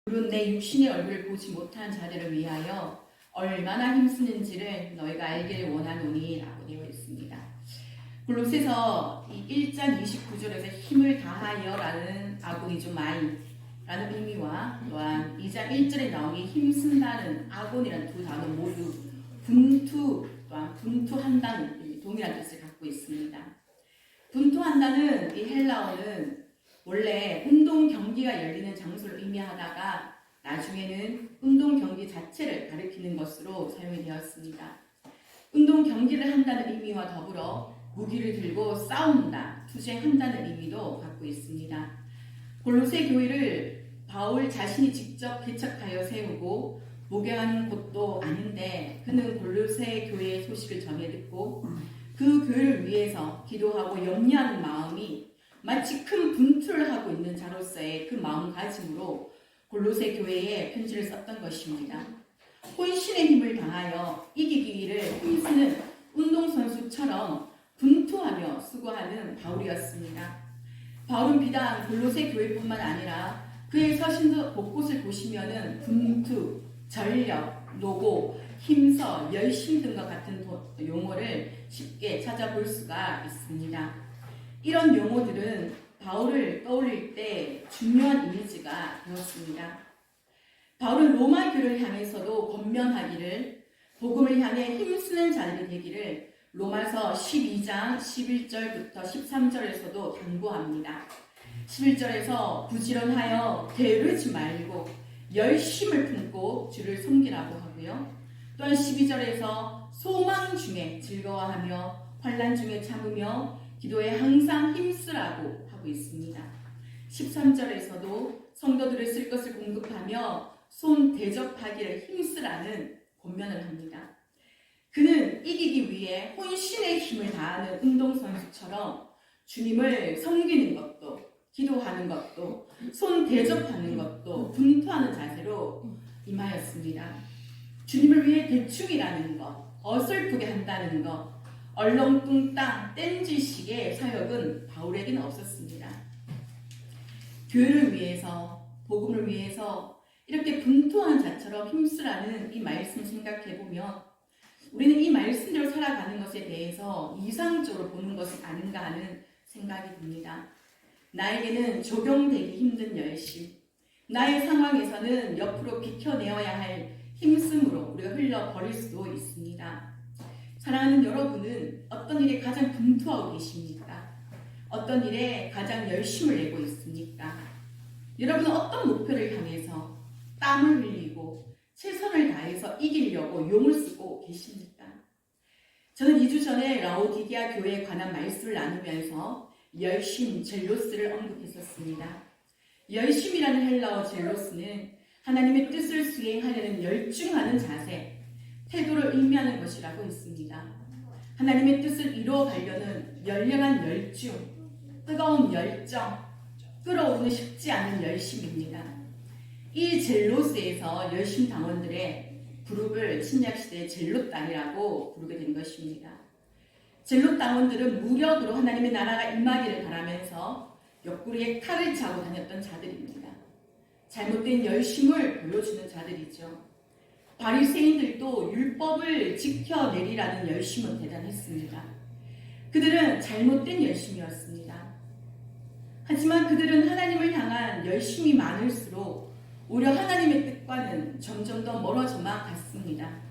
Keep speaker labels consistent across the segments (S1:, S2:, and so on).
S1: 물은 내 육신의 얼굴을 보지 못한 자들을 위하여 얼마나 힘쓰는지를 너희가 알기를 원하노니 라고 되어 있습니다. 골로새서 1장 29절에서 힘을 다하여 라는 아고니조 마이 라는 의미와 또한 2장 1절에 나오니 힘쓴다는 아고니라는 두 단어 모두 분투 또한 분투한다는 동일한 뜻을 갖고 있습니다. 분투한다는 이 헬라어는 원래 운동 경기가 열리는 장소를 의미하다가 나중에는 운동 경기 자체를 가리키는 것으로 사용이 되었습니다. 운동 경기를 한다는 의미와 더불어 무기를 들고 싸운다, 투쟁한다는 의미도 갖고 있습니다. 골로새 교회를 바울 자신이 직접 개척하여 세우고 목양하는 곳도 아닌데 그는 골로새 교회의 소식을 전해 듣고 그 교회를 위해서 기도하고 염려하는 마음이 마치 큰 분투를 하고 있는 자로서의 그 마음가짐으로 골로새 교회에 편지를 썼던 것입니다. 혼신의 힘을 다하여 이기기를 힘쓰는 운동선수처럼 분투하며 수고하는 바울이었습니다. 바울은 비단 골로새 교회뿐만 아니라 그의 서신서 곳곳을 보시면은 분투, 전력, 노고, 힘서, 열심 등과 같은 용어를 쉽게 찾아볼 수가 있습니다. 이런 용어들은 바울을 떠올릴 때 중요한 이미지가 되었습니다. 바울은 로마 교를 향해서도 권면하기를 복음을 향해 힘쓰는 자들이 되기를 로마서 12장 11절부터 13절에서도 당부합니다. 11절에서 부지런하여 게으르지 말고 열심을 품고 주를 섬기라고 하고요. 또한 12절에서 소망 중에 즐거워하며 환난 중에 참으며 기도에 항상 힘쓰라고 하고 있습니다. 13절에서도 성도들을 쓸 것을 공급하며 손 대접하기를 힘쓰라는 권면을 합니다. 그는 이기기 위해 혼신의 힘을 다하는 운동선수처럼 주님을 섬기는 것도 기도하는 것도 손 대접하는 것도 분투하는 자세로 임하였습니다. 주님을 위해 대충이라는 것, 어설프게 한다는 것, 얼렁뚱땅 땡쥐식의 사역은 바울에게는 없었습니다. 교회를 위해서, 복음을 위해서 이렇게 분투하는 자처럼 힘쓰라는 이 말씀 생각해보면 우리는 이 말씀대로 살아가는 것에 대해서 이상적으로 보는 것은 아닌가 하는 생각이 듭니다. 나에게는 적용되기 힘든 열심, 나의 상황에서는 옆으로 비켜내어야 할 힘씀으로 우리가 흘려버릴 수도 있습니다. 사랑하는 여러분은 어떤 일에 가장 분투하고 계십니까? 어떤 일에 가장 열심을 내고 있습니까? 여러분은 어떤 목표를 향해서 땀을 흘리고 최선을 다해서 이기려고 용을 쓰고 계십니까? 저는 2주 전에 라오디게아 교회에 관한 말씀을 나누면서 열심, 젤로스를 언급했었습니다. 열심이라는 헬라어 젤로스는 하나님의 뜻을 수행하려는 열중하는 자세, 태도를 의미하는 것이라고 했습니다. 하나님의 뜻을 이루어가려는 열렬한 열중, 뜨거운 열정, 끌어오르는 쉽지 않은 열심입니다. 이 젤로스에서 열심 당원들의 그룹을 신약시대의 젤롯당이라고 부르게 된 것입니다. 젤롯 당원들은 무력으로 하나님의 나라가 임하기를 바라면서 옆구리에 칼을 차고 다녔던 자들입니다. 잘못된 열심을 보여주는 자들이죠. 바리새인들도 율법을 지켜내리라는 열심은 대단했습니다. 그들은 잘못된 열심이었습니다. 하지만 그들은 하나님을 향한 열심이 많을수록 오히려 하나님의 뜻과는 점점 더 멀어져만 갔습니다.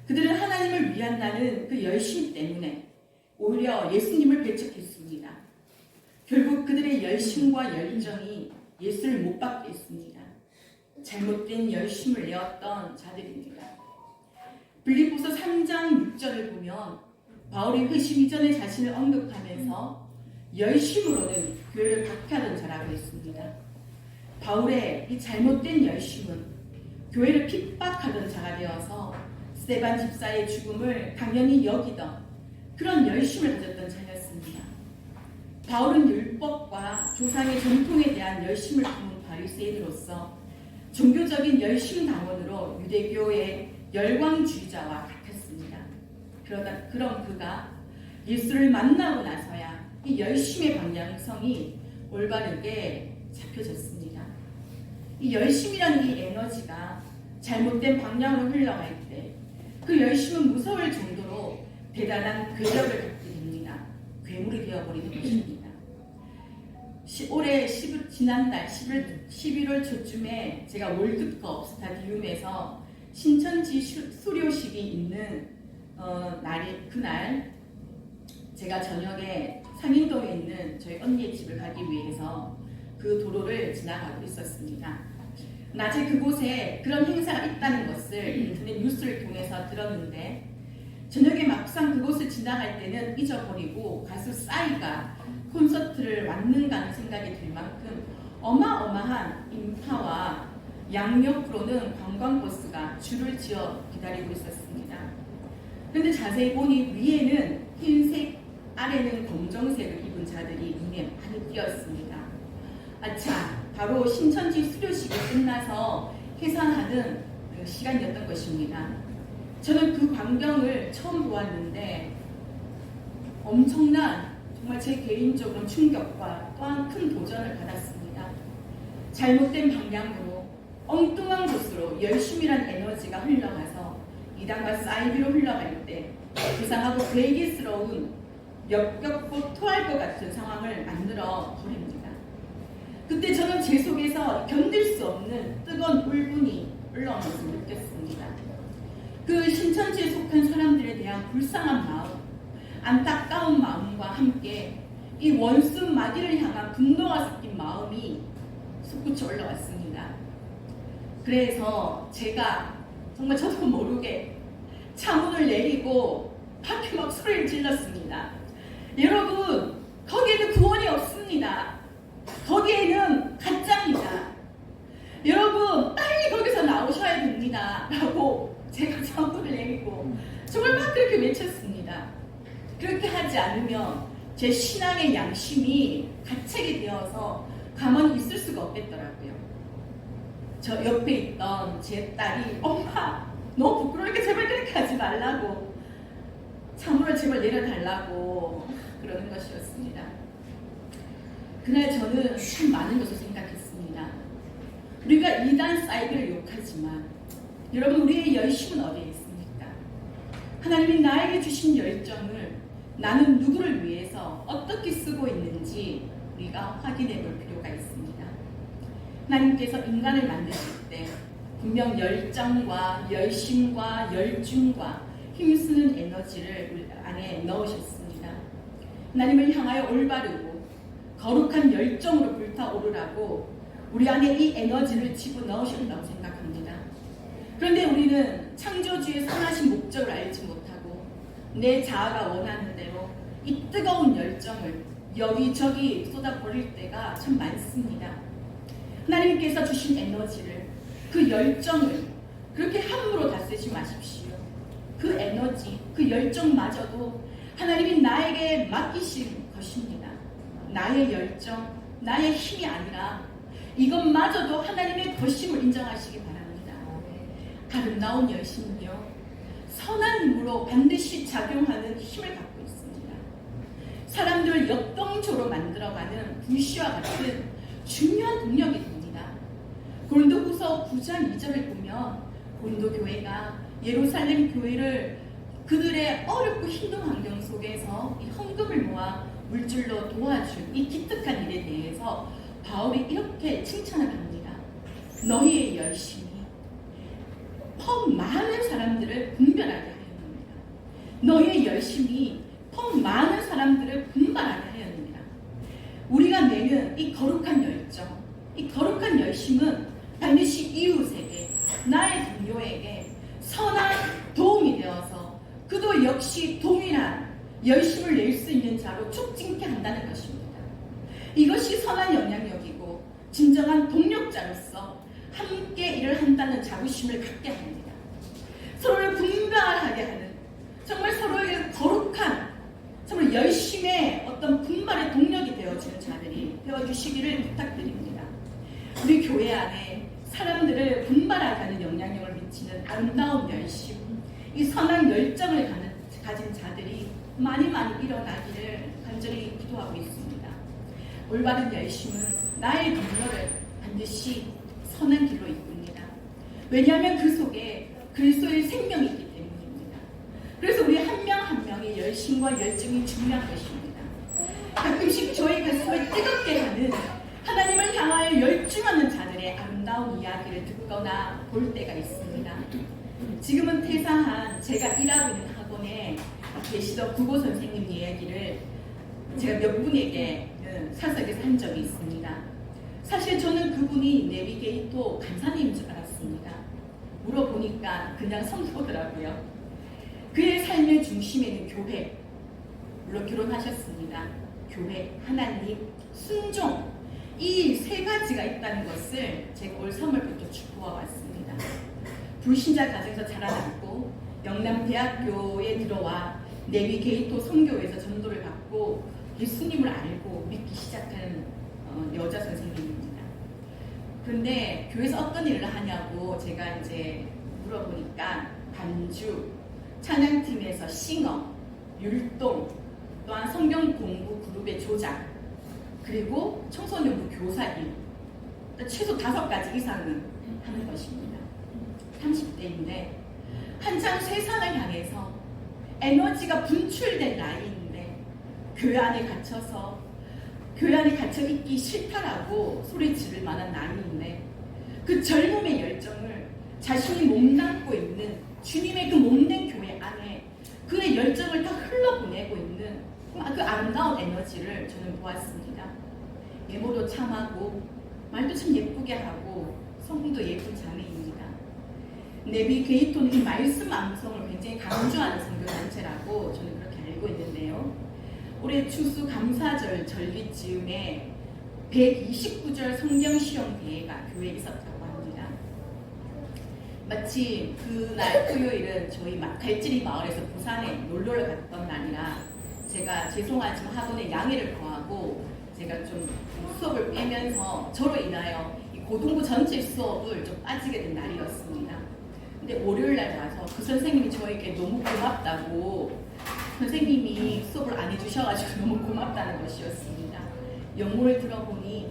S1: 그들은 하나님을 위한다는 그 열심 때문에 오히려 예수님을 배척했습니다. 결국 그들의 열심과 열정이 예수를 못 받게 했습니다. 잘못된 열심을 내었던 자들입니다. 빌립보서 3장 6절을 보면 바울이 회심 이전의 자신을 언급하면서 열심으로는 교회를 박해하던 자라고 했습니다. 바울의 이 잘못된 열심은 교회를 핍박하던 자가 되어서 스데반 집사의 죽음을 당연히 여기던 그런 열심을 가졌던 자였습니다. 바울은 율법과 조상의 전통에 대한 열심을 품은 바리새인으로서 종교적인 열심 당원으로 유대교의 열광주의자와 같았습니다. 그런 그가 예수를 만나고 나서야 이 열심의 방향성이 올바르게 잡혀졌습니다. 이 열심이라는 이 에너지가 잘못된 방향으로 흘러갈 때 그 열심은 무서울 정도로 대단한 괴력을 갖게 됩니다. 괴물이 되어버리는 것입니다. 올해 지난달 11월 초쯤에 제가 월드컵 스타디움에서 신천지 수료식이 있는 그날 제가 저녁에 상인동에 있는 저희 언니의 집을 가기 위해서 그 도로를 지나가고 있었습니다. 낮에 그곳에 그런 행사가 있다는 것을 인터넷 뉴스를 통해서 들었는데 저녁에 막상 그곳을 지나갈 때는 잊어버리고 가수 싸이가 콘서트를 왔는가 하는 생각이 들 만큼 어마어마한 인파와 양옆으로는 관광버스가 줄을 지어 기다리고 있었습니다. 그런데 자세히 보니 위에는 흰색, 아래는 검정색을 입은 자들이 눈에 많이 띄었습니다. 아차, 바로 신천지 수료식이 끝나서 해산하는 시간이었던 것입니다. 저는 그 광경을 처음 보았는데 엄청난 정말 제 개인적으로 충격과 또한 큰 도전을 받았습니다. 잘못된 방향으로 엉뚱한 곳으로 열심이란 에너지가 흘러가서 이단과 사이비로 흘러갈 때 불쌍하고 괴기스러운 역겹고 토할 것 같은 상황을 만들어 버립니다. 그때 저는 제 속에서 견딜 수 없는 뜨거운 울분이 올라오는 것을 느꼈습니다. 그 신천지에 속한 사람들에 대한 불쌍한 마음, 안타까운 마음과 함께 이 원수 마귀를 향한 분노가 섞인 마음이 솟구쳐 올라왔습니다. 그래서 제가 정말 저도 모르게 창문을 내리고 밖에 막 소리를 질렀습니다. 여러분, 거기에는 구원이 없습니다. 거기에는 가짜입니다. 여러분, 빨리 거기서 나오셔야 됩니다. 라고 제가 창문을 내리고 정말 막 그렇게 외쳤습니다. 그렇게 하지 않으면 제 신앙의 양심이 가책이 되어서 가만히 있을 수가 없겠더라고요. 저 옆에 있던 제 딸이 엄마 너무 부끄러우니까 제발 그렇게 하지 말라고, 창문을 제발 내려달라고 그러는 것이었습니다. 그날 저는 참 많은 것을 생각했습니다. 우리가 이단 사이비를 욕하지만 여러분, 우리의 열심은 어디에 있습니까? 하나님이 나에게 주신 열정을 나는 누구를 위해서 어떻게 쓰고 있는지 우리가 확인해 볼 필요가 있습니다. 하나님께서 인간을 만드실 때 분명 열정과 열심과 열중과 힘쓰는 에너지를 우리 안에 넣으셨습니다. 하나님을 향하여 올바르고 거룩한 열정으로 불타오르라고 우리 안에 이 에너지를 집어넣으셨다고 생각합니다. 그런데 우리는 창조주의 선하신 목적을 알지 못하고 내 자아가 원하는 대로 이 뜨거운 열정을 여기저기 쏟아버릴 때가 참 많습니다. 하나님께서 주신 에너지를, 그 열정을 그렇게 함부로 다 쓰지 마십시오. 그 에너지, 그 열정마저도 하나님이 나에게 맡기신 것입니다. 나의 열정, 나의 힘이 아니라 이것마저도 하나님의 것임을 인정하시기 바랍니다. 아름다운 열심은요, 선한 힘으로 반드시 작용하는 힘을 갖고 있습니다. 사람들을 역동적으로 만들어가는 불씨와 같은 중요한 동력이 됩니다. 고린도후서 9장 2절을 보면 고린도 교회가 예루살렘 교회를 그들의 어렵고 힘든 환경 속에서 이 헌금을 모아 물질로 도와준 이 기특한 일에 대해서 바울이 이렇게 칭찬을 합니다. 너희의 열심이 퍽 많은 사람들을 분별하게 하였느니라. 너희의 열심이 퍽 많은 사람들을 분발하게 하였느니라. 우리가 내는 이 거룩한 열정, 이 거룩한 열심은 반드시 이웃에게, 나의 동료에게 선한 도움이 되어서 그도 역시 동일한 열심을 낼 수 있는 자로 촉진케 한다는 것입니다. 이것이 선한 영향력이고 진정한 동력자로서 함께 일을 한다는 자부심을 갖게 합니다. 서로를 분발하게 하는, 정말 서로에게 거룩한, 정말 열심의 어떤 분발의 동력이 되어주는 자들이 되어주시기를 부탁드립니다. 우리 교회 안에 사람들을 분발하게 하는 영향력을 미치는 아름다운 열심, 이 선한 열정을 가진 자들이 많이 일어나기를 간절히 기도하고 있습니다. 올바른 열심은 나의 동료를 반드시 선한 길로 이끕니다. 왜냐하면 그 속에 그리스도의 생명이 있기 때문입니다. 그래서 우리 한 명 한 명의 열심과 열정이 중요한 것입니다. 가끔씩 저희 가슴을 뜨겁게 하는 하나님을 향하여 열중하는 자들의 아름다운 이야기를 듣거나 볼 때가 있습니다. 지금은 퇴사한 제가 일하고 있는 학원에 계시던 국어 선생님 이야기를 제가 몇 분에게 사석에서 한 적이 있습니다. 사실 저는 그분이 내비게이터 간사님인 줄 알았습니다. 물어보니까 그냥 성도더라고요. 그의 삶의 중심에는 교회, 물론 결혼하셨습니다. 교회, 하나님, 순종, 이 세 가지가 있다는 것을 제가 올 3월부터 추구해 왔습니다. 불신자 가정에서 자라났고 영남대학교에 들어와 내비게이터 선교에서 전도를 받고 예수님을 알고 믿기 시작한 여자 선생님입니다. 그런데 교회에서 어떤 일을 하냐고 제가 이제 물어보니까 반주, 찬양팀에서 싱어, 율동, 또한 성경 공부 그룹의 조장, 그리고 청소년부 교사님, 최소 5가지 이상은 하는 것입니다. 30대인데 한창 세상을 향해서 에너지가 분출된 나이인데 교회 안에 갇혀 있기 싫다라고 소리 지를 만한 나이인데 그 젊음의 열정을 자신이 몸담고 있는 주님의 그 몸된 교회 안에 그의 열정을 다 흘러보내고 있는 그 아름다운 에너지를 저는 보았습니다. 외모도 참하고 말도 참 예쁘게 하고 성품도 예쁜 자매입니다. 내비게이터는 이 말씀 암송을 굉장히 강조하는 선교단체라고 저는 그렇게 알고 있는데요. 올해 추수 감사절 절기 즈음에 129절 성경시험 대회가 교회에 있었다고 합니다. 마치 그날 토요일은 저희 갈지리 마을에서 부산에 놀러를 갔던 날이라 제가 죄송하지만 학원에 양해를 구하고 제가 좀 수업을 빼면서 저로 인하여 이 고등부 전체 수업을 좀 빠지게 된 날이었습니다. 근데 월요일날 와서 그 선생님이 저에게 너무 고맙다고 선생님이 수업을 안 해주셔가지고 너무 고맙다는 것이었습니다. 영문을 들어보니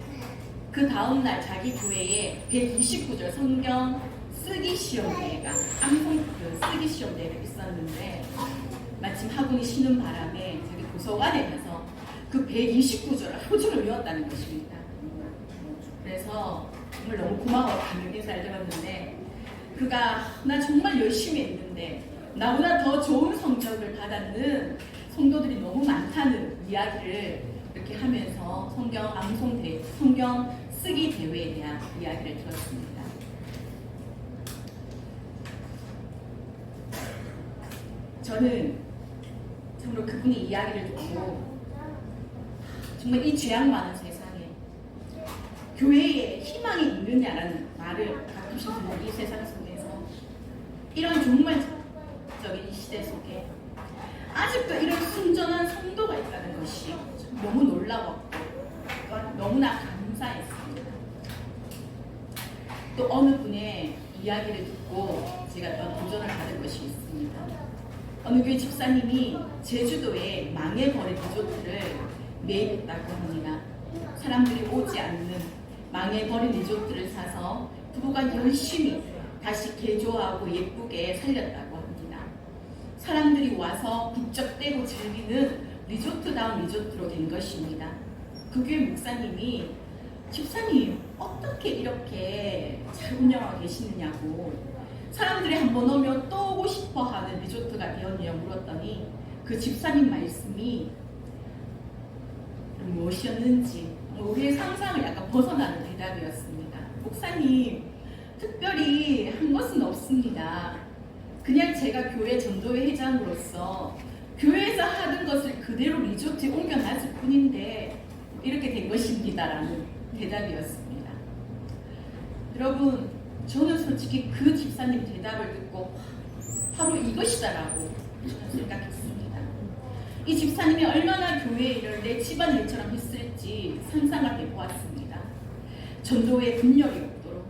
S1: 그 다음날 자기 교회에 129절 성경 쓰기 시험 대회가 암송 쓰기 시험 대회가 있었는데 마침 학원이 쉬는 바람에 자기 도서관에 가서 그 129절을 하루 종일 외웠다는 것입니다. 그래서 정말 너무 고마웠다는 인사를 들었는데 그가 나 정말 열심히 했는데 나보다 더 좋은 성적을 받았는 성도들이 너무 많다는 이야기를 이렇게 하면서 성경 쓰기 대회에 대한 이야기를 들었습니다. 저는 정말 그분의 이야기를 듣고 정말 이 죄악 많은 세상에 교회에 희망이 있느냐라는 말을 가끔씩 듣는 이 세상 속에서 이런 정말 적인 시대 속에 아직도 이런 순전한 성도가 있다는 것이 너무 놀라웠고 너무나 감사했습니다. 또 어느 분의 이야기를 듣고 제가 또 도전을 받은 것이 있습니다. 어느 교회 집사님이 제주도에 망해버린 리조트를 매입했다고 합니다. 사람들이 오지 않는 망해버린 리조트를 사서 부부가 열심히 다시 개조하고 예쁘게 살렸다고 합니다. 사람들이 와서 북적대고 즐기는 리조트다운 리조트로 된 것입니다. 그 교회 목사님이 집사님 어떻게 이렇게 잘 운영하고 계시느냐고 사람들이 한번 오면 또 오고 싶어하는 리조트가 되었냐고 물었더니 그 집사님 말씀이 무엇이었는지 우리의 상상을 약간 벗어나는 대답이었습니다. 목사님 특별히 한 것은 없습니다. 그냥 제가 교회 전도회 회장으로서 교회에서 하던 것을 그대로 리조트에 옮겨놨을 뿐인데 이렇게 된 것입니다라는 대답이었습니다. 여러분 저는 솔직히 그 집사님 대답을 듣고 바로 이것이다라고 생각했습니다. 이 집사님이 얼마나 교회 일을 내 집안 일처럼 했을지 상상을 해보았습니다. 전도에 분열이 없도록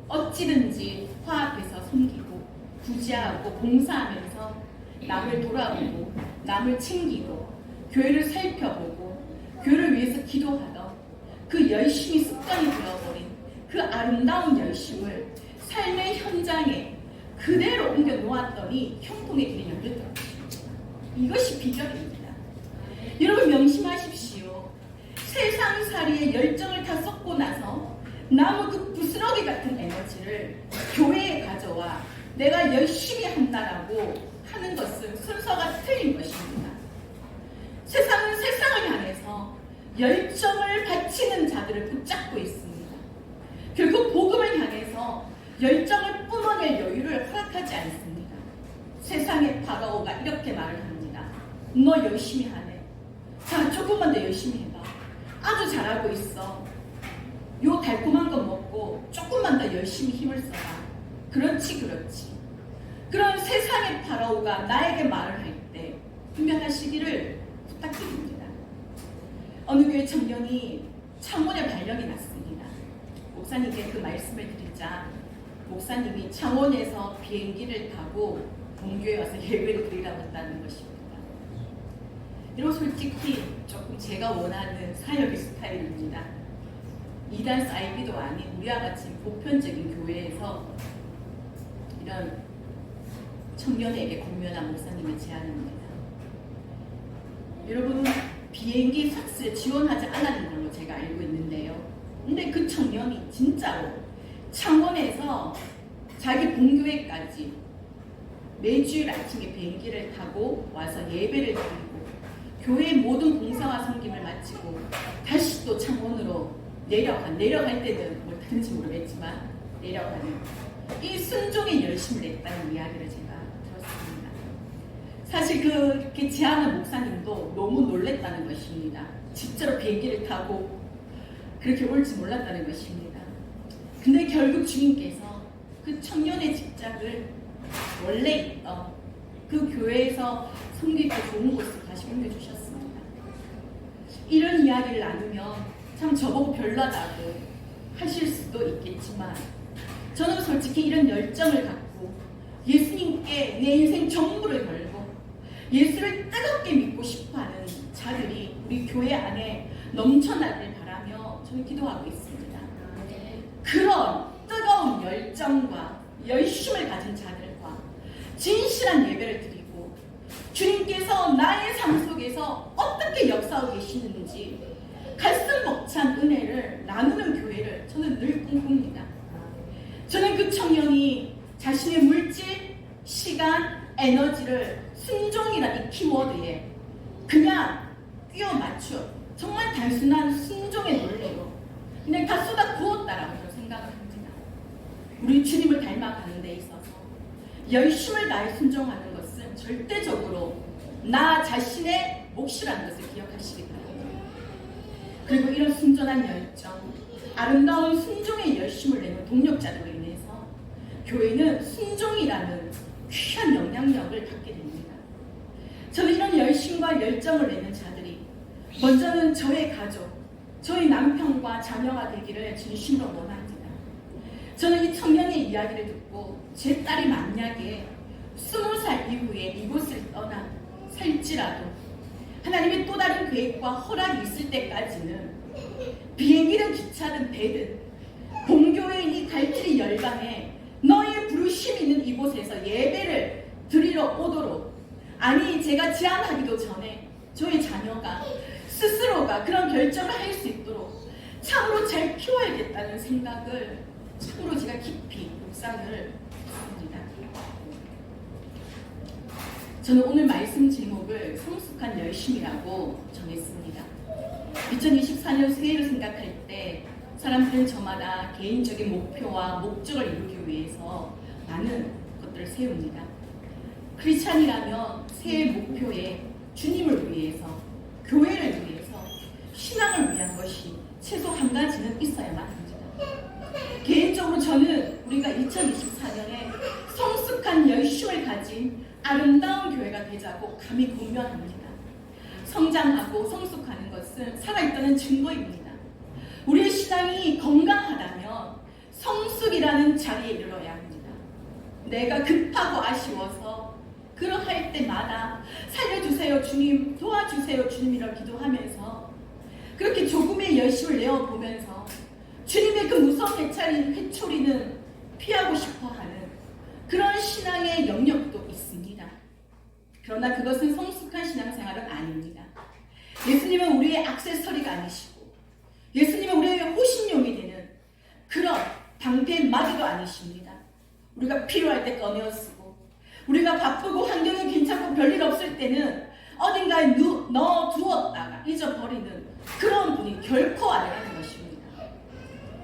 S1: 어찌든지 화합해서 섬기고 구제하고 봉사하면서 남을 돌아보고 남을 챙기고 교회를 살펴보고 교회를 위해서 기도하던 그 열심히 습관이 되어버린 그 아름다운 열심을 삶의 현장에 그대로 옮겨 놓았더니 형통의 길이 열리더라고요. 이것이 비결입니다. 여러분 명심하십시오. 세상살이의 열정을 다 쏟고 나서 남은 그 부스러기 같은 에너지를 교회에 가져와 내가 열심히 한다라고 하는 것은 순서가 틀린 것입니다. 세상은 세상을 향해서 열정을 바치는 자들을 붙잡고 있습니다. 결국 복음을 향해서 열정을 뿜어낼 여유를 허락하지 않습니다. 세상의 파라오가 이렇게 말을 합니다. 너 열심히 하네. 자, 조금만 더 열심히 해봐. 아주 잘하고 있어. 요 달콤한 거 먹고 조금만 더 열심히 힘을 써라. 그렇지, 그렇지. 그런 세상의 파라오가 나에게 말을 할 때 분별하시기를 부탁드립니다. 어느 교회 청년이 창원에 발령이 났습니다. 목사님께 그 말씀을 드리자 목사님이 창원에서 비행기를 타고 본교에 와서 예배를 드리라고 했다는 것입니다. 이런 솔직히 조금 제가 원하는 사역의 스타일입니다. 이단 사이비도 아닌 우리와 같이 보편적인 교회에서 이런 청년에게 공면한 목사님의 제안입니다. 여러분은 비행기 삭스를 지원하지 않았는 걸로 제가 알고 있는데요. 근데 그 청년이 진짜로 창원에서 자기 본교회까지 매주일 아침에 비행기를 타고 와서 예배를 드리고 교회의 모든 봉사와 섬김을 마치고 다시 또 창원으로 내려갈 때는 뭘 타는지 모르겠지만 내려가는 이 순종의 열심을 냈다는 이야기를 제가 들었습니다. 사실 그렇게 제안한 목사님도 너무 놀랬다는 것입니다. 진짜로 비행기를 타고 그렇게 올지 몰랐다는 것입니다. 근데 결국 주님께서 그 청년의 직장을 원래 있던 그 교회에서 섬기기 좋은 곳으로 다시 옮겨주셨습니다. 이런 이야기를 나누면 참 저보고 별나다고 하실 수도 있겠지만 저는 솔직히 이런 열정을 갖고 예수님께 내 인생 전부를 걸고 예수를 뜨겁게 믿고 싶어하는 자들이 우리 교회 안에 넘쳐나길 바라며 저는 기도하고 있습니다. 그런 뜨거운 열정과 열심을 가진 자들과 진실한 예배를 드리고 주님께서 나의 삶 속에서 어떻게 역사하고 계시는지 가슴 벅찬 은혜를 나누는 교회를 저는 늘 꿈꿉니다. 저는 그 청년이 자신의 물질, 시간, 에너지를 순종이라는 이 키워드에 그냥 끼워 맞춰 정말 단순한 순종의 논리로 그냥 다 쏟아 부었다라고 저는 생각을 합니다. 우리 주님을 닮아가는 데 있어서 열심을 다해 순종하는 것은 절대적으로 나 자신의 몫이라는 것을 기억하시기 바랍니다. 그리고 이런 순전한 열정, 아름다운 순종의 열심을 내는 동력자들로 인해서 교회는 순종이라는 귀한 영향력을 갖게 됩니다. 저는 이런 열심과 열정을 내는 자들이 먼저는 저의 가족, 저희 남편과 자녀가 되기를 진심으로 원합니다. 저는 이 청년의 이야기를 듣고 제 딸이 만약에 20살 이후에 이곳을 떠나 살지라도 하나님의 또 다른 계획과 허락이 있을 때까지는 비행기든 기차든 배든 본교회인 이 갈길이 열방에 너의 부르심이 있는 이곳에서 예배를 드리러 오도록 아니 제가 제안하기도 전에 저희 자녀가 스스로가 그런 결정을 할 수 있도록 참으로 잘 키워야겠다는 생각을 참으로 제가 깊이 묵상을 했습니다. 저는 오늘 말씀 제목을 성숙한 열심이라고 정했습니다. 2024년 새해를 생각할 때 사람들은 저마다 개인적인 목표와 목적을 이루기 위해서 많은 것들을 세웁니다. 크리스찬이라면 새해 목표에 주님을 위해서, 교회를 위해서, 신앙을 위한 것이 최소 한 가지는 있어야만 합니다. 개인적으로 저는 우리가 2024년에 성숙한 열심을 가진 아름다운 교회가 되자고 감히 공면합니다. 성장하고 성숙하는 것은 살아있다는 증거입니다. 우리의 신앙이 건강하다면 성숙이라는 자리에 이르러야 합니다. 내가 급하고 아쉬워서 그러할 때마다 살려주세요 주님, 도와주세요 주님이라고 기도하면서 그렇게 조금의 열심을 내어보면서 주님의 그 무서운 회초리는 피하고 싶어하는 그런 신앙의 영역도 있습니다. 그러나 그것은 성숙한 신앙생활은 아닙니다. 예수님은 우리의 액세서리가 아니시고 예수님은 우리의 호신용이 되는 그런 방패마개도 아니십니다. 우리가 필요할 때 꺼내어 쓰고 우리가 바쁘고 환경이 괜찮고 별일 없을 때는 어딘가에 넣어두었다가 잊어버리는 그런 분이 결코 아니라는 것입니다.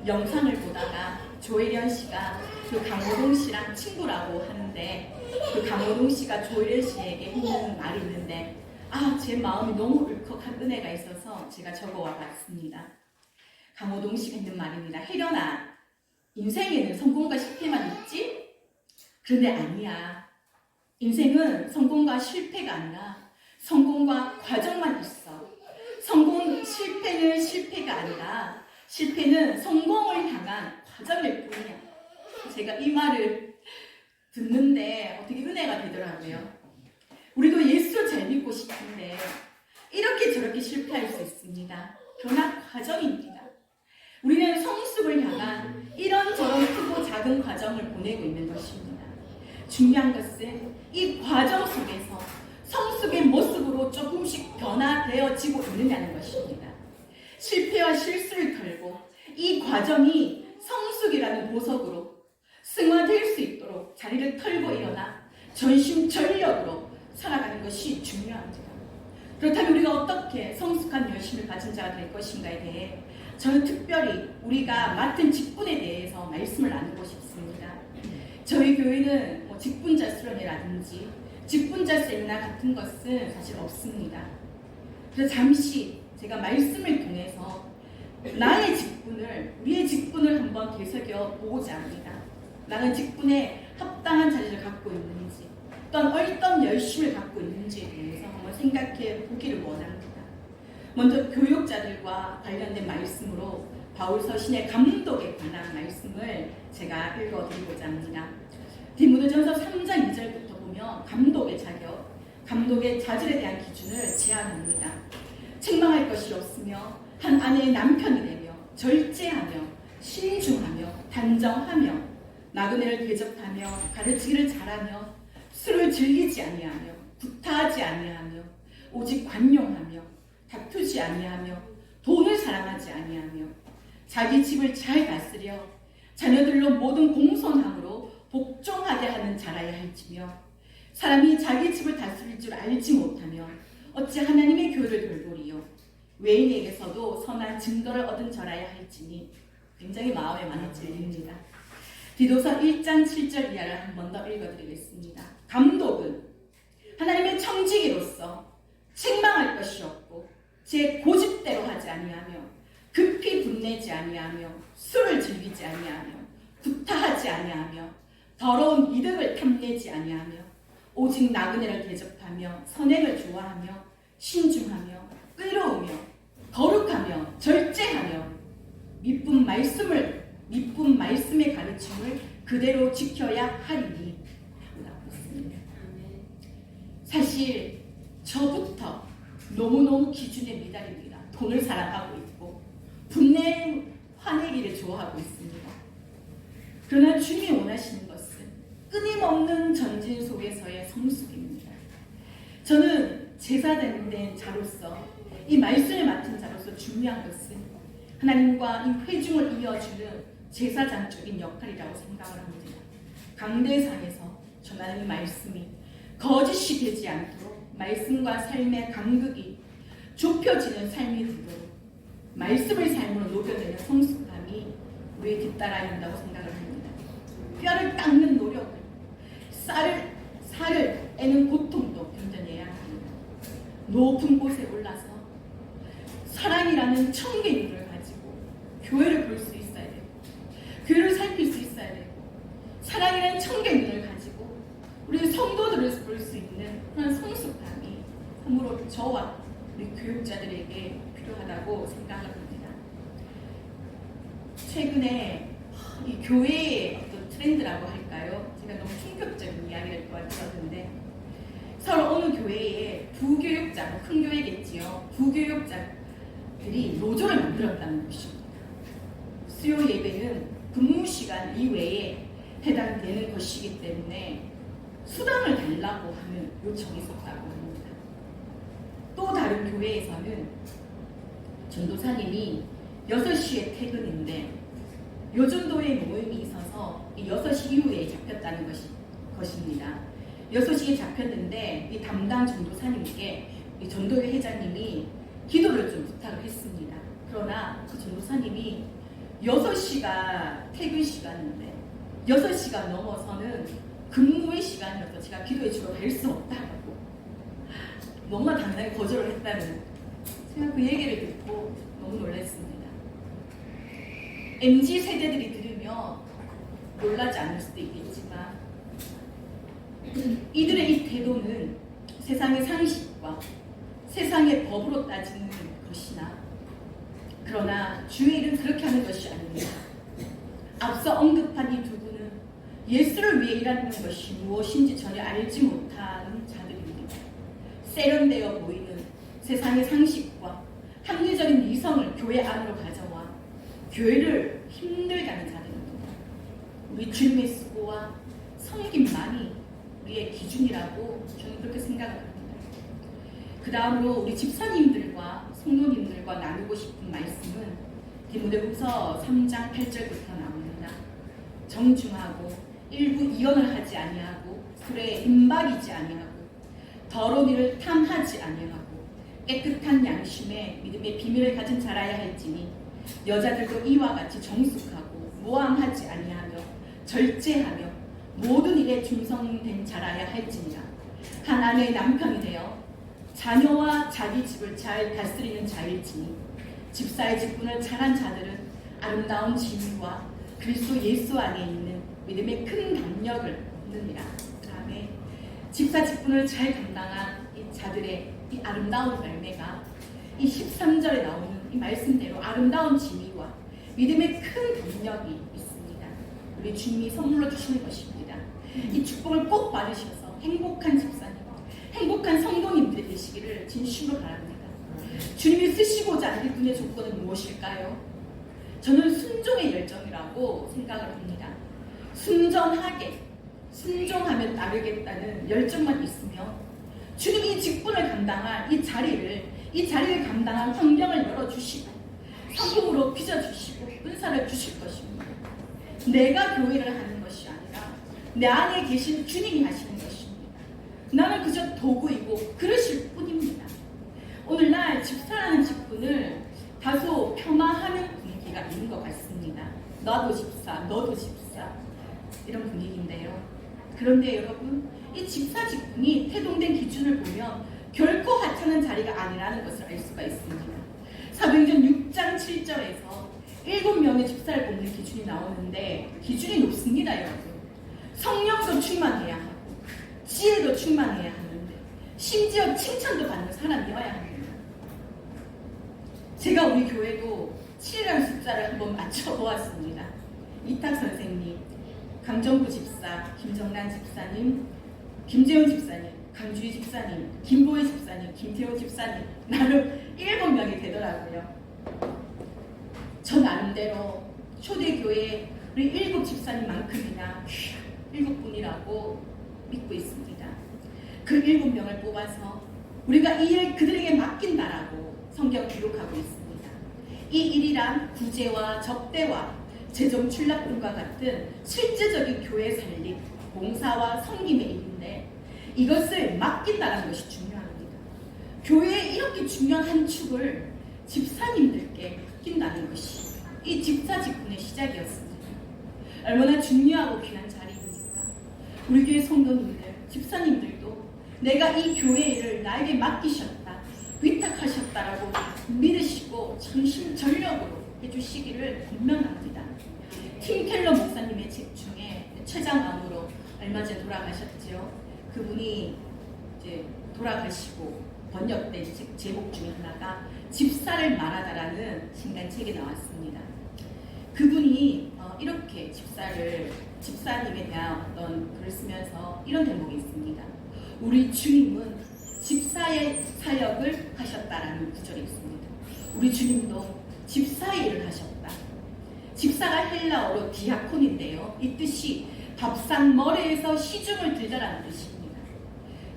S1: 영상을 보다가 조혜련 씨가 그 강호동 씨랑 친구라고 하는데 그 강호동 씨가 조혜련 씨에게 했는 말이 있는데 제 마음이 너무 울컥한 은혜가 있어서 제가 적어와 봤습니다. 강호동 씨가 했는 말입니다. 혜련아, 인생에는 성공과 실패만 있지? 그런데 아니야. 인생은 성공과 실패가 아니라 성공과 과정만 있어. 실패는 실패가 아니라 실패는 성공을 향한 과정일 뿐이야. 제가 이 말을 듣는데 어떻게 은혜가 되더라고요. 우리도 예수 잘 믿고 싶은데 이렇게 저렇게 실패할 수 있습니다. 그러나 과정입니다. 우리는 성숙을 향한 이런저런 크고 작은 과정을 보내고 있는 것입니다. 중요한 것은 이 과정 속에서 성숙의 모습으로 조금씩 변화되어지고 있느냐는 것입니다. 실패와 실수를 털고 이 과정이 성숙이라는 보석으로 승화될 수 있도록 자리를 털고 일어나 전심전력으로 살아가는 것이 중요합니다. 그렇다면 우리가 어떻게 성숙한 열심을 가진 자가 될 것인가에 대해 저는 특별히 우리가 맡은 직분에 대해서 말씀을 나누고 싶습니다. 저희 교회는 직분자 수련회라든지 직분자 세미나 같은 것은 사실 없습니다. 그래서 잠시 제가 말씀을 통해서 나의 직분을, 우리의 직분을 한번 되새겨 보고자 합니다. 나는 직분에 합당한 자리를 갖고 있는지, 어떤 어떤 열심을 갖고 있는지에 대해서 한번 생각해 보기를 원합니다. 먼저 교육자들과 관련된 말씀으로 바울서 신의 감독에 관한 말씀을 제가 읽어드리고자 합니다. 디모데전서 3장 2절부터 보면 감독의 자격, 감독의 자질에 대한 기준을 제안합니다. 책망할 것이 없으며 한 아내의 남편이 되며 절제하며 신중하며 단정하며 나그네를 대접하며 가르치기를 잘하며 술을 즐기지 아니하며 구타하지 아니하며 오직 관용하며 다투지 아니하며 돈을 사랑하지 아니하며 자기 집을 잘 다스려 자녀들로 모든 공손함으로 복종하게 하는 자라야 할지며 사람이 자기 집을 다스릴 줄 알지 못하며 어찌 하나님의 교회를 돌보리요 외인에게서도 선한 증거를 얻은 자라야 할지니 굉장히 마음에 많이 찔립니다. 디도서 1장 7절 이하를 한 번 더 읽어드리겠습니다. 감독은 하나님의 청지기로서 책망할 것이 없고 제 고집대로 하지 아니하며 급히 분내지 아니하며 술을 즐기지 아니하며 구타하지 아니하며 더러운 이득을 탐내지 아니하며 오직 나그네를 대접하며 선행을 좋아하며 신중하며 의로우며 거룩하며 절제하며 미쁜 말씀의 가르침을 그대로 지켜야 하리니 라고 했습니다. 사실 저부터 너무너무 기준에 미달입니다. 돈을 사랑하고 있고 화내기를 좋아하고 있습니다. 그러나 주님이 원하시는 것은 끊임없는 전진 속에서의 성숙입니다. 저는 제사된 자로서 이 말씀을 맡은 자로서 중요한 것은 하나님과 이 회중을 이어주는 제사장적인 역할이라고 생각을 합니다. 강대상에서 전하는 말씀이 거짓이 되지 않도록 말씀과 삶의 간극이 좁혀지는 삶이 되도록 말씀을 삶으로 녹여내는 성숙함이 우리에 뒤따라야 한다고 생각을 합니다. 뼈를 닦는 노력을, 살을 애는 고통도 견뎌내야 합니다. 높은 곳에 올라서 사랑이라는 청개 눈을 가지고 교회를 볼 수 있어야 되고 교회를 살필 수 있어야 되고 사랑이라는 청개 눈을 가지고 우리 성도들을 볼 수 있는 그런 성숙함이 참으로 저와 우리 교육자들에게 필요하다고 생각을 합니다. 최근에 이 교회의 어떤 트렌드라고 할까요? 제가 너무 충격적인 이야기를 들었는데 서로 어느 교회에 부교육자, 큰 교회겠지요. 부교육자들이 노조를 만들었다는 것입니다. 수요 예배는 근무 시간 이외에 해당되는 것이기 때문에 수당을 달라고 하는 요청이 있었다고 합니다. 또 다른 교회에서는 전도사님이 6시에 퇴근인데 요 정도의 모임이 있어서 6시 이후에 잡혔다는 것입니다. 6시에 잡혔는데 이 담당 전도사님께 이 전도회 회장님이 기도를 좀 부탁을 했습니다. 그러나 그 전도사님이 6시가 퇴근 시간인데 6시가 넘어서는 근무의 시간이어서 제가 기도회 주로 갈 수 없다고 너무나 당당히 거절을 했다는, 제가 그 얘기를 듣고 너무 놀랐습니다. MZ 세대들이 들으면 놀라지 않을 수도 있겠지만 이들의 이 태도는 세상의 상식과 세상의 법으로 따지는 것이나, 그러나 주의 일은 그렇게 하는 것이 아닙니다. 앞서 언급한 이 두 분은 예수를 위해 일하는 것이 무엇인지 전혀 알지 못하는 자들입니다. 세련되어 보이는 세상의 상식과 합리적인 이성을 교회 안으로 가져와 교회를 힘들게 하는 자들입니다. 우리 주님의 수고와 섬김만이 우리의 기준이라고 저는 그렇게 생각을 합니다. 그 다음으로 우리 집사님들과 성도님들과 나누고 싶은 말씀은 디모데후서 3장 8절부터 나옵니다. 정중하고 일부 이언을 하지 아니하고 술에 임박이지 아니하고 더러운 일을 탐하지 아니하고 깨끗한 양심에 믿음의 비밀을 가진 자라야 할지니 여자들도 이와 같이 정숙하고 모함하지 아니하며 절제하며 모든 일에 충성된 자라야 할지니라. 한 아내의 남편이 되어 자녀와 자기 집을 잘 다스리는 자일지니 집사의 직분을 잘한 자들은 아름다운 지위와 그리스도 예수 안에 있는 믿음의 큰 담력을 얻느니라. 아멘. 집사 직분을 잘 감당한 이 자들의 이 아름다운 열매가 이 13절에 나오는 이 말씀대로 아름다운 지위와 믿음의 큰 담력이 있습니다. 우리 주님이 선물로 주시는 것입니다. 이 축복을 꼭 받으셔서 행복한 집사님, 행복한 성도님들이 되시기를 진심으로 바랍니다. 주님이 쓰시고자 하는 분의 조건은 무엇일까요? 저는 순종의 열정이라고 생각을 합니다. 순종하면 따르겠다는 열정만 있으면 주님이 이 직분을 감당할 이 자리를 감당할 환경을 열어주시고 성품으로 빚어주시고 은사를 주실 것입니다. 내가 교회를 하는 것이 아니라 내 안에 계신 주님이 하시는 것입니다. 나는 그저 도구이고 그러실 뿐입니다. 오늘날 집사라는 직분을 다소 폄하하는 분위기가 있는 것 같습니다. 나도 집사, 너도 집사, 이런 분위기인데요. 그런데 여러분, 이 집사 직분이 태동된 기준을 보면 결코 하찮은 자리가 아니라는 것을 알 수가 있습니다. 사도행전 6장 7절에서 7명의 집사를 뽑는 기준이 나오는데 기준이 높습니다, 여러분. 성령도 충만해야 하고 지혜도 충만해야 하는데 심지어 칭찬도 받는 사람이어야 합니다. 제가 우리 교회도 7이라는 숫자를 한번 맞춰보았습니다. 이탁 선생님, 강정구 집사, 김정란 집사님, 김재훈 집사님, 강주희 집사님, 김보혜 집사님, 김태호 집사님, 나름 7명이 되더라고요. 저 나름대로 초대교회 우리 7 집사님만큼이나 7분이라고 믿고 있습니다. 그 7명을 뽑아서 우리가 이 일 그들에게 맡긴다라고 성경 기록하고 있습니다. 이 일이란 구제와 접대와 재정 출납 등과 같은 실제적인 교회 살림, 봉사와 섬김의 일인데 이것을 맡긴다는 것이 중요합니다. 교회의 이렇게 중요한 한 축을 집사님들께 맡긴다는 것이 이 집사 직분의 시작이었습니다. 얼마나 중요하고 귀한 자리입니까? 우리 교회 성도님들, 집사님들도 내가 이 교회 일을 나에게 맡기셨다, 위탁하셨다라고 믿으시고 전심전력으로 해주시기를 권면합니다. 팀 켈러 목사님의 책 중에 최장암으로 얼마 전에 돌아가셨죠. 그분이 이제 돌아가시고 번역된 제목 중에 하나가 집사를 말하다라는 신간책이 나왔습니다. 그분이 이렇게 집사님에 대한 어떤 글을 쓰면서 이런 대목이 있습니다. 우리 주님은 집사의 사역을 하셨다라는 구절이 있습니다. 우리 주님도 집사의 일을 하셨다. 집사가 헬라어로 디아콘인데요. 이 뜻이 밥상 머리에서 시중을 들다라는 뜻입니다.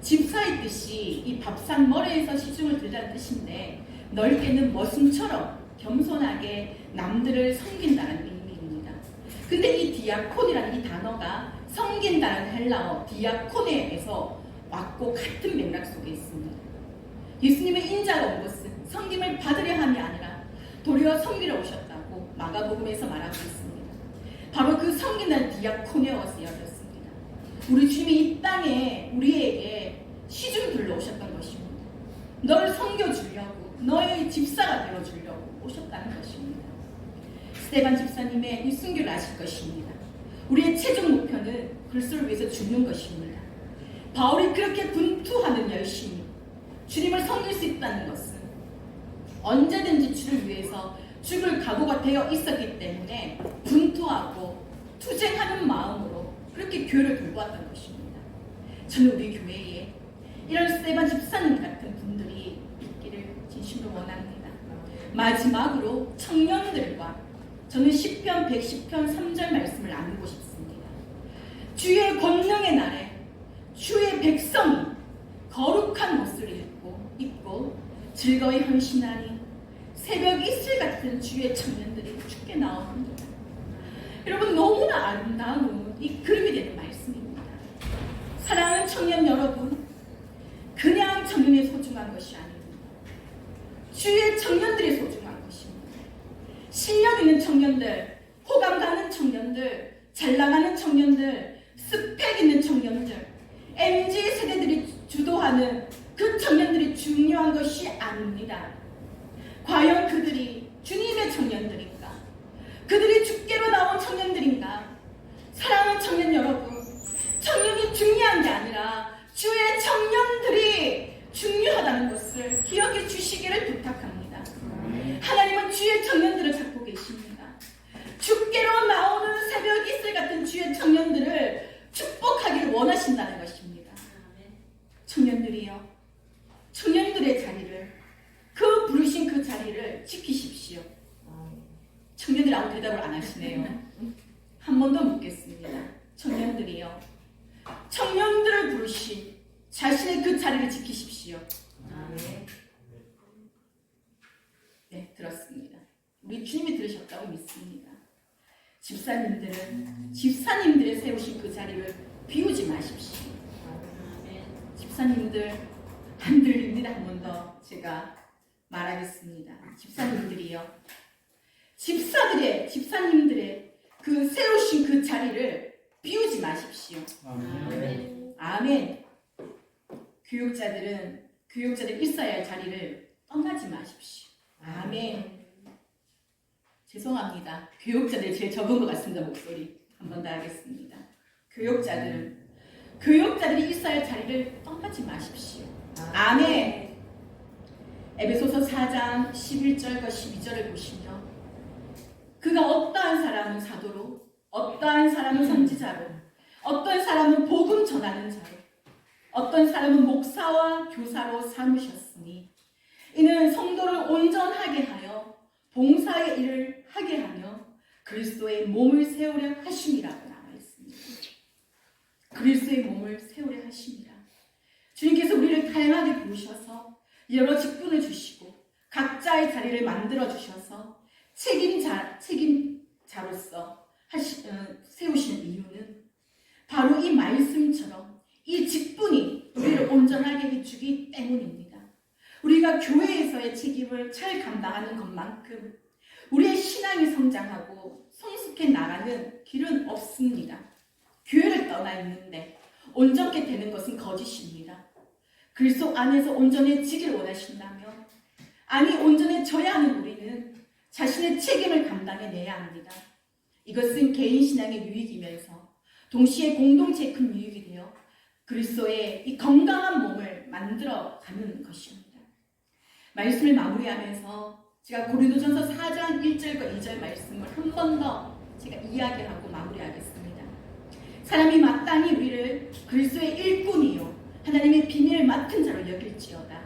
S1: 집사의 뜻이 이 밥상 머리에서 시중을 들다는 뜻인데 넓게는 머슴처럼 겸손하게 남들을 섬긴다는 의미입니다. 근데 이 디아콘이라는 이 단어가 섬긴다는 헬라어 디아코네에서 왔고 같은 맥락 속에 있습니다. 예수님의 인자가 온 것은 섬김을 받으려 함이 아니라 도리어 섬기러 오셨다고 마가복음에서 말하고 있습니다. 바로 그 섬긴다는 디아코네어 쓰여졌습니다. 우리 주님이 이 땅에 우리에게 시중 들러오셨던 것입니다. 너를 섬겨주려고, 너의 집사가 되어주려고 오셨다는 것입니다. 스데반 집사님의 이 순교를 아실 것입니다. 우리의 최종 목표는 그리스도를 위해서 죽는 것입니다. 바울이 그렇게 분투하는 열심이 주님을 섬길 수 있다는 것은 언제든지 주를 위해서 죽을 각오가 되어 있었기 때문에 분투하고 투쟁하는 마음으로 그렇게 교회를 돌보았던 것입니다. 저는 우리 교회에 이런 스데반 집사님 같은 분들이 있기를 진심으로 원합니다. 마지막으로 청년들과 저는 시편 110편 3절 말씀을 나누고 싶습니다. 주의 권능의 날에 주의 백성이 거룩한 옷을 입고 즐거이 헌신하니 새벽 이슬 같은 주의 청년들이 죽게 나옵니다. 여러분, 너무나 아름다운 이 그림이 되는 말씀입니다. 사랑하는 청년 여러분, 그냥 청년이 소중한 것이 아닙니다. 주의 청년들이 소중한 것입니다. 실력 있는 청년들, 호감 가는 청년들, 잘 나가는 청년들, 스펙 있는 청년들, MZ 세대들이 주도하는 그 청년들이 중요한 것이 아닙니다. 과연 그들이 주님의 청년들인가? 그들이 주께로 나온 청년들인가? 사랑하는 청년 여러분, 청년이 중요한 게 아니라 주의 청년들이 중요하다는 것을 기억해 주시기를 부탁합니다. 하나님은 주의 청년들을 찾고 계십니다. 주께로 나오는 새벽 이슬 같은 주의 청년들을 축복하기를 원하신다는 것입니다. 청년들이요, 청년들의 자리를, 그 부르신 그 자리를 지키십시오. 청년들이 아무 대답을 안 하시네요. 한 번 더 묻겠습니다. 청년들이요, 청년들을 부르신 자신의 그 자리를 지키십시오. 네, 들었습니다. 우리 주님이 들으셨다고 믿습니다. 집사님들의 세우신 그 자리를 비우지 마십시오. 집사님들, 안 들립니다. 한 번 더 제가 말하겠습니다. 집사님들이요, 집사님들의 그 세우신 그 자리를 비우지 마십시오. 아멘. 교육자들 있어야 할 자리를 떠나지 마십시오. 아멘. 죄송합니다. 교육자들 제일 적은 것 같습니다. 목소리 한 번 더 하겠습니다. 교육자들이 있어야 할 자리를 떠나지 마십시오. 아멘. 에베소서 4장 11절과 12절을 보시면 그가 어떠한 사람은 사도로, 어떠한 사람은 선지자로, 어떤 사람은 복음 전하는 자로, 어떤 사람은 목사와 교사로 삼으셨으니 이는 성도를 온전하게 하여 봉사의 일을 하게 하며 그리스도의 몸을 세우려 하심이라고 나와 있습니다. 그리스도의 몸을 세우려 하심이라. 주님께서 우리를 다양하게 부르셔서 여러 직분을 주시고 각자의 자리를 만들어 주셔서 책임자로서 세우시는 이유는 바로 이 말씀처럼 이 직분이 우리를 온전하게 해주기 때문입니다. 우리가 교회에서의 책임을 잘 감당하는 것만큼 우리의 신앙이 성장하고 성숙해 나가는 길은 없습니다. 교회를 떠나 있는데 온전케 되는 것은 거짓입니다. 그리스도 안에서 온전해지기를 원하신다면, 아니 온전해져야 하는 우리는 자신의 책임을 감당해내야 합니다. 이것은 개인 신앙의 유익이면서 동시에 공동체의 큰 유익이 되어 그리스도의 이 건강한 몸을 만들어가는 것입니다. 말씀을 마무리하면서 제가 고린도전서 4장 1절과 2절 말씀을 한 번 더 제가 이야기하고 마무리하겠습니다. 사람이 마땅히 우리를 그리스도의 일꾼이요 하나님의 비밀을 맡은 자로 여길지어다.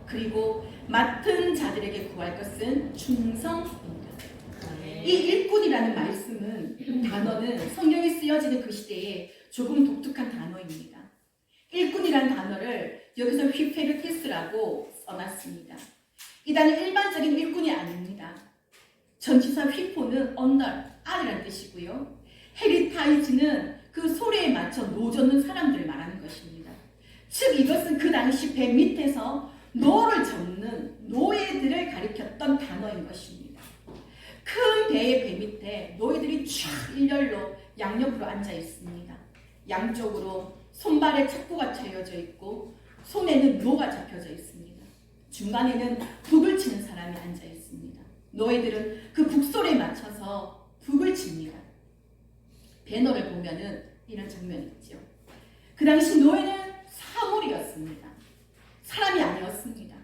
S1: 그리고 맡은 자들에게 구할 것은 충성입니다. 이 일꾼이라는 단어는 성경에 쓰여지는 그 시대에 조금 독특한 단어입니다. 일꾼이라는 단어를 여기서 휘페르테스라고 써놨습니다. 이 단어는 일반적인 일꾼이 아닙니다. 전치사 휘포는 언더, 아래라는 뜻이고요. 헤리타이즈는 그 소리에 맞춰 노젓는 사람들을 말하는 것입니다. 즉 이것은 그 당시 배 밑에서 노를 젓는 노예들을 가리켰던 단어인 것입니다. 큰 배의 배 밑에 노예들이 쫙 일렬로 양옆으로 앉아 있습니다. 양쪽으로 손발에 착고가 채워져 있고 손에는 노가 잡혀져 있습니다. 중간에는 북을 치는 사람이 앉아 있습니다. 노예들은 그 북소리에 맞춰서 북을 칩니다. 배너를 보면은 이런 장면이 있죠. 그 당시 노예는 사물이었습니다. 사람이 아니었습니다.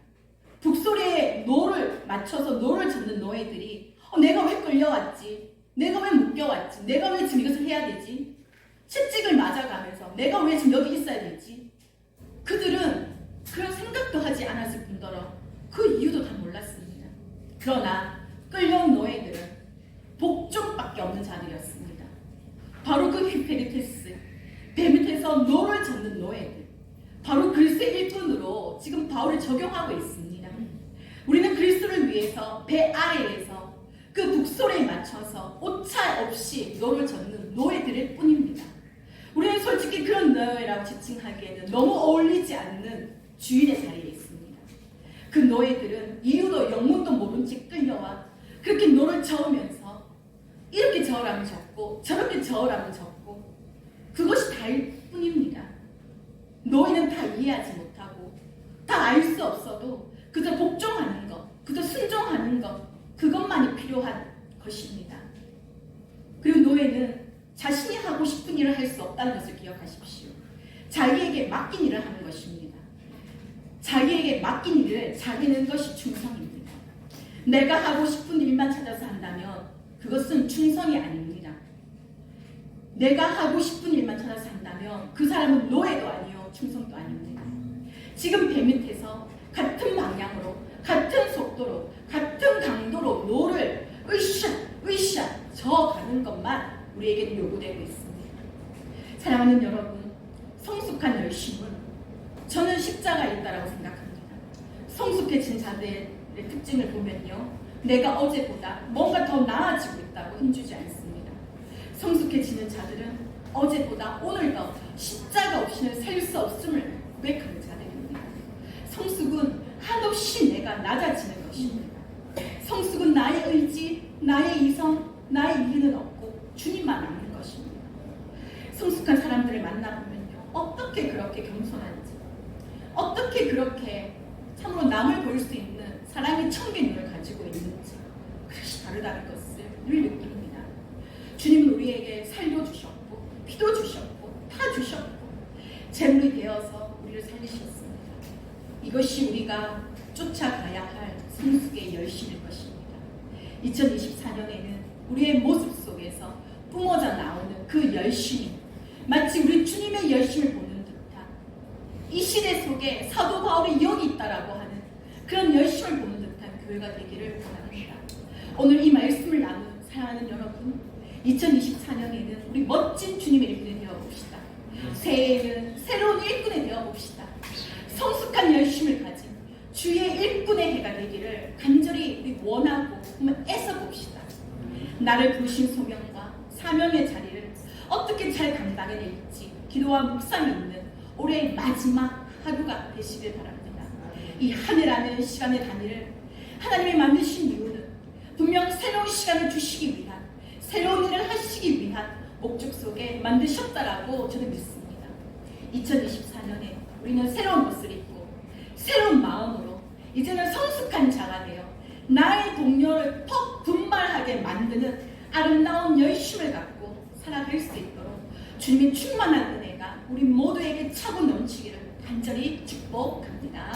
S1: 북소리에 노를 맞춰서 노를 젓는 노예들이 내가 왜 끌려왔지? 내가 왜 묶여왔지? 내가 왜 지금 이것을 해야 되지? 채찍을 맞아가면서 내가 왜 지금 여기 있어야 되지? 그들은 그런 생각도 하지 않았을 뿐더러 그 이유도 다 몰랐습니다. 그러나 끌려온 노예들은 복종밖에 없는 자들이었습니다. 바로 그 휘페리테스, 배 밑에서 노를 젓는 노예들, 바로 그리스도의 일꾼으로 지금 바울을 적용하고 있습니다. 우리는 그리스도를 위해서 배 아래에서 그 북소리에 맞춰서 오차 없이 노를 젓는 노예들일 뿐입니다. 우리는 솔직히 그런 노예라고 지칭하기에는 너무 어울리지 않는 주인의 자리에 있습니다. 그 노예들은 이유도 영문도 모른 채 끌려와 그렇게 노를 저으면서 이렇게 저으라면 젓고 저렇게 저으라면 젓고 그것이 다일 뿐입니다. 노예는 다 이해하지 못하고 다 알 수 없어도 그저 복종하는 것, 그저 순종하는 것, 그것만이 필요한 것입니다. 그리고 노예는 자신이 하고 싶은 일을 할 수 없다는 것을 기억하십시오. 자기에게 맡긴 일을 하는 것입니다. 자기에게 맡긴 일을 자기는 것이 충성입니다. 내가 하고 싶은 일만 찾아서 한다면 그것은 충성이 아닙니다. 내가 하고 싶은 일만 찾아서 한다면 그 사람은 노예도 아니요 충성도 아닙니다. 지금 배 밑에서 같은 방향으로 같은 속도로 같은 강도로 노를 으쌰 저어가는 것만 우리에게는 요구되고 있습니다. 사랑하는 여러분, 성숙한 열심은 저는 십자가에 있다고 생각합니다. 성숙해진 자들의 특징을 보면요, 내가 어제보다 뭔가 더 나아지고 있다고 힘주지 않습니다. 성숙해지는 자들은 어제보다 오늘 더 십자가 없이는 살 수 없음을 고백하는 자들입니다. 성숙은 한없이 내가 낮아지는 것입니다. 성숙은 나의 의지, 나의 이성, 나의 이유는 없고 주님만 남는 것입니다. 성숙한 사람들을 만나보면요, 어떻게 그렇게 겸손한지, 어떻게 그렇게 참으로 남을 볼 수 있는 사랑의 청빈을 가지고 있는지 그것이 다르다는 것을 늘 느낍니다. 주님은 우리에게 살도 주셨고 피도 주셨고 다 주셨고 재물이 되어서 우리를 살리셨습니다. 이것이 우리가 쫓아가야 할 성숙의 열심일 것입니다. 2024년에는 우리의 모습 속에서 뿜어져 나오는 그 열심이 마치 우리 주님의 열심을 보는 듯한, 이 시대 속에 사도 바울이 여기 있다라고 하는 그런 열심을 보는 듯한 교회가 되기를 원합니다. 오늘 이 말씀을 나눈 사랑하는 여러분, 2024년에는 우리 멋진 주님의 일꾼이 되어봅시다. 새해에는 새로운 일꾼이 되어봅시다. 성숙한 열심을 가진 주의 일꾼의 해가 되기를 간절히 우리 원하고 한번 애써봅시다. 나를 부르신 소명과 사명의 자리를 어떻게 잘 감당해낼지 기도와 묵상이 있는 올해의 마지막 하루가 되시길 바랍니다. 이 한 해라는 시간의 단위를 하나님이 만드신 이유는 분명 새로운 시간을 주시기 위한, 새로운 일을 하시기 위한 목적 속에 만드셨다라고 저는 믿습니다. 2024년에 우리는 새로운 옷을 입고 새로운 마음으로 이제는 성숙한 자가 되어 나의 동료를 퍽 분발하게 만드는 아름다운 열심을 갖고 살아갈 수 있도록 주님의 충만한 은혜가 우리 모두에게 차고 넘치기를 간절히 축복합니다.